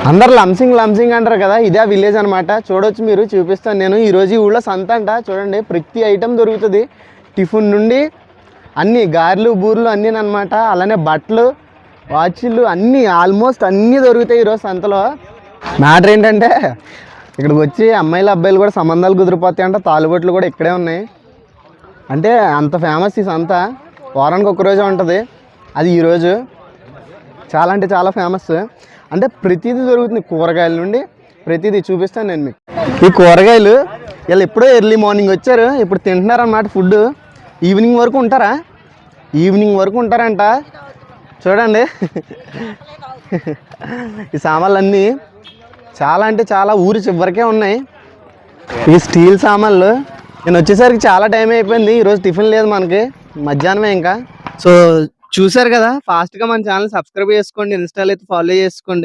అందరు లంసింగ్ అంటారు కదా, ఇదే విలేజ్ అనమాట. చూడొచ్చు, మీరు చూపిస్తాను నేను. ఈరోజు ఈ ఊళ్ళో సంత అంట. చూడండి, ప్రతి ఐటెం దొరుకుతుంది. టిఫిన్ నుండి అన్నీ, గారెలు బూరెలు అన్నీ అనమాట. అలానే బట్టలు, వాచ్లు అన్నీ, ఆల్మోస్ట్ అన్నీ దొరుకుతాయి ఈరోజు సంతలో. మ్యాటర్ ఏంటంటే, ఇక్కడికి వచ్చి అమ్మాయిలు అబ్బాయిలు కూడా సంబంధాలు కుదిరిపోతాయి అంట. తాలుబొట్లు కూడా ఇక్కడే ఉన్నాయి. అంటే అంత ఫేమస్ ఈ సంత. వారానికి ఒక్కరోజే ఉంటుంది. అది ఈరోజు చాలా అంటే చాలా ఫేమస్. అంటే ప్రతిదీ దొరుకుతుంది, కూరగాయల నుండి ప్రతిదీ. చూపిస్తాను నేను మీకు. ఈ కూరగాయలు వీళ్ళు ఎప్పుడో ఎర్లీ మార్నింగ్ వచ్చారు, ఇప్పుడు తింటున్నారన్నమాట ఫుడ్. ఈవినింగ్ వరకు ఉంటారా? ఈవినింగ్ వరకు ఉంటారంట. చూడండి, ఈ సామాన్లు అన్నీ చాలా అంటే చాలా ఊరి చివరికే ఉన్నాయి. ఈ స్టీల్ సామాన్లు. నేను వచ్చేసరికి చాలా టైం అయిపోయింది. ఈరోజు టిఫిన్ లేదు మనకి, మధ్యాహ్నమే ఇంకా. సో చూసారు కదా, ఫాస్ట్గా మన ఛానల్ సబ్స్క్రైబ్ చేసుకోండి, ఇన్స్టాలో అయితే ఫాలో చేసుకోండి.